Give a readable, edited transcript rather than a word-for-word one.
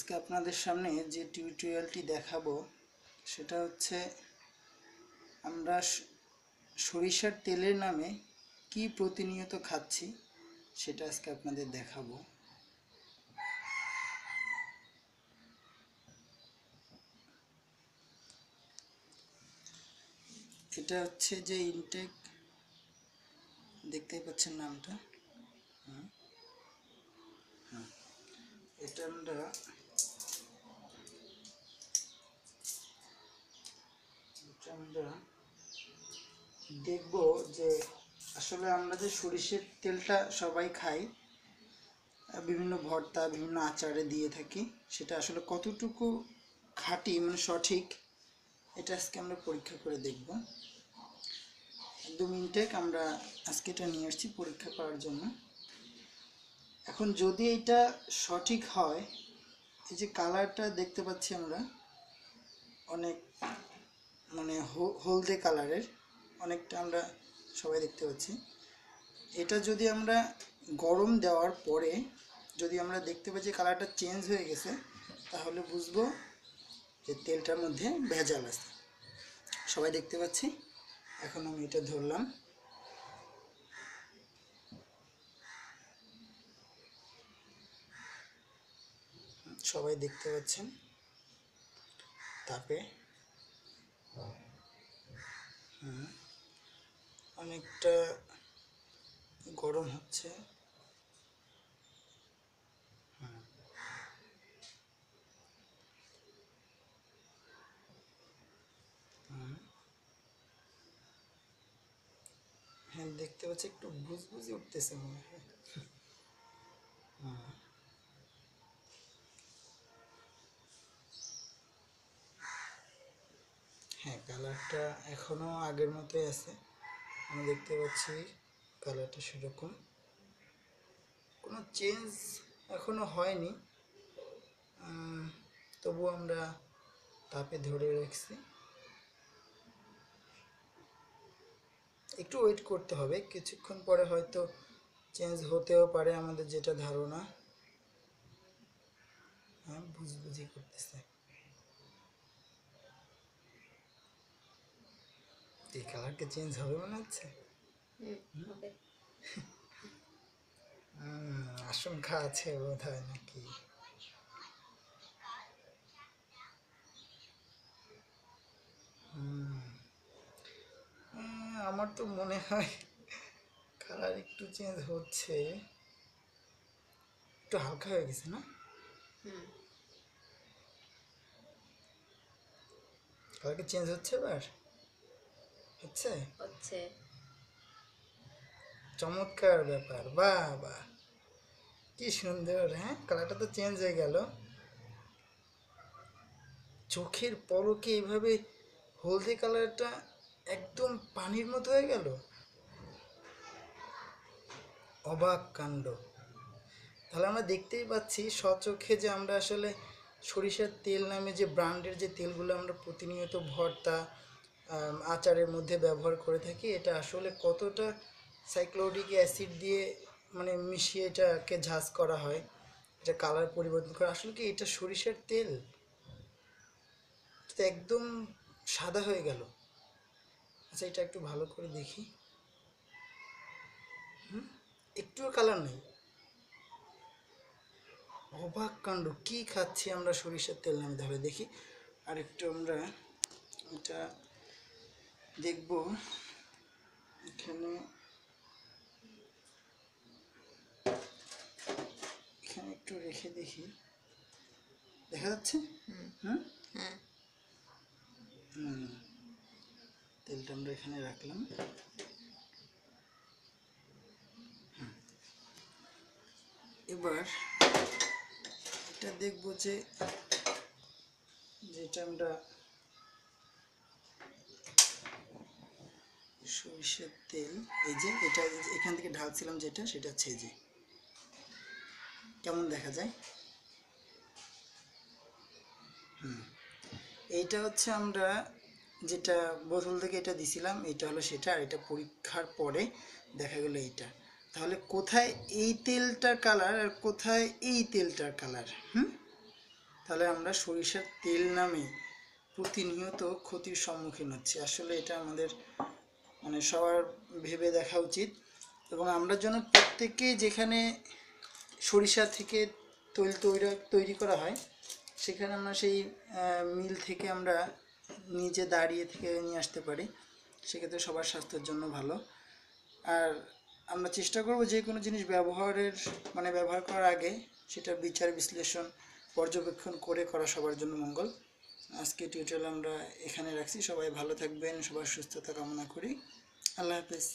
আজকে আপনাদের সামনে যে টিউটোরিয়ালটি দেখাবো সেটা হচ্ছে আমরা সরিষার তেলের নামে কি প্রতিনিয়ত খাচ্ছি সেটা আজকে আপনাদের দেখাবো। এটা হচ্ছে যে ইনটেক, দেখতেই পাচ্ছেন নামটা। এটা আমরা দেখব যে আসলে আমরা যে সরিষার তেলটা সবাই খাই, বিভিন্ন ভর্তা বিভিন্ন আচারে দিয়ে থাকি, সেটা আসলে কতটুকু খাঁটি মানে সঠিক এটা আজকে আমরা পরীক্ষা করে দেখব। একদম ইনটেক আমরা আজকে এটা নিয়ে আসছি পরীক্ষা করার জন্য। এখন যদি এটা সঠিক হয়, এই যে কালারটা দেখতে পাচ্ছি আমরা অনেক মানে হলদে কালারের, অনেকটা আমরা সবাই দেখতে পাচ্ছি। এটা যদি আমরা গরম দেওয়ার পরে যদি আমরা দেখতে পাচ্ছি কালারটা চেঞ্জ হয়ে গেছে, তাহলে বুঝবো যে তেলটার মধ্যে ভেজাল আছে। সবাই দেখতে পাচ্ছি। এখন আমি এটা ধরলাম, সবাই দেখতে পাচ্ছেন তাপে অনেকটা গরম হচ্ছে। হ্যাঁ, দেখতে পাচ্ছি একটু বুঝবুঝি উঠতেছে মনে হয়। হ্যাঁ, কালারটা এখনো আগের মতোই আছে। আমি দেখতে পাচ্ছি কালারটা সেরকম, কোনো চেঞ্জ এখনো হয়নি। তবু আমরা তাপে ধরে রাখছি, একটু ওয়েট করতে হবে, কিছুক্ষণ পরে হয়তো চেঞ্জ হতেও পারে আমাদের যেটা ধারণা। হ্যাঁ, বুঝবুঝি করতেছে। এই কালারটা চেঞ্জ হবে মনে হচ্ছে। আশঙ্কা আছে বোধ হয় নাকি। আমার তো মনে হয় কালার একটু চেঞ্জ হচ্ছে, একটু হালকা হয়ে গেছে না? কালারটা চেঞ্জ হচ্ছে, এবার হচ্ছে হচ্ছে। চমৎকার ব্যাপার, বাহ বাহ, কি সুন্দর। হ্যাঁ, কালারটা তো চেঞ্জ হয়ে গেল। চোখের পলকে এইভাবে হলদে কালারটা একদম পানির মতো হয়ে গেল। অবাক কাণ্ড। তাহলে আমরা দেখতেই পাচ্ছি স্বচোখে যে আমরা আসলে সরিষার তেল নামে যে ব্র্যান্ডের যে তেলগুলো আমরা প্রতিনিয়ত ভর্তা আচারের মধ্যে ব্যবহার করে থাকি, এটা আসলে কতটা সাইক্লোরিক অ্যাসিড দিয়ে মানে মিশিয়ে এটাকে ঝাঁজ করা হয়, এটা কালার পরিবর্তন করা। আসলে কি এটা সরিষার তেল? এটা একদম সাদা হয়ে গেল। আচ্ছা, এটা একটু ভালো করে দেখি। একটুও কালার নেই। অবাক কাণ্ড, কি খাচ্ছি আমরা সরিষার তেল নামে? ধরে দেখি আর একটু আমরা এটা দেখব। এখানে এখানে একটু রেখে দেখি, দেখা যাচ্ছে। তেলটা আমরা এখানে রাখলাম। এবার এটা দেখব যে যেটা আমরা সরিষার তেল, এই যে এটা এখান থেকে ঢালছিলাম যেটা, সেটা হচ্ছে যে কেমন দেখা যায়। এইটা হচ্ছে আমরা যেটা বোতল থেকে এটা দিছিলাম, এটা হলো সেটা। আর এটা পরীক্ষার পরে দেখা গেল এইটা। তাহলে কোথায় এই তেলটার কালার আর কোথায় এই তেলটার কালার? তাহলে আমরা সরিষার তেল নামে প্রতিনিয়ত ক্ষতির সম্মুখীন হচ্ছি। আসলে এটা আমাদের মানে সবার ভেবে দেখা উচিত, এবং আমরা যেন প্রত্যেকেই যেখানে সরিষা থেকে তেল তৈরি করা হয় সেখানে আমরা সেই মিল থেকে আমরা নিজে দাঁড়িয়ে থেকে নিয়ে আসতে পারি, সেক্ষেত্রে সবার স্বাস্থ্যের জন্য ভালো। আর আমরা চেষ্টা করব যে কোনো জিনিস ব্যবহার করার আগে সেটা বিচার বিশ্লেষণ পর্যবেক্ষণ করে করা সবার জন্য মঙ্গল। আজকে টিউটোরিয়াল আমরা এখানে রাখছি। সবাই ভালো থাকবেন, সবার সুস্থতা কামনা করি। আল্লাহ হাফেজ।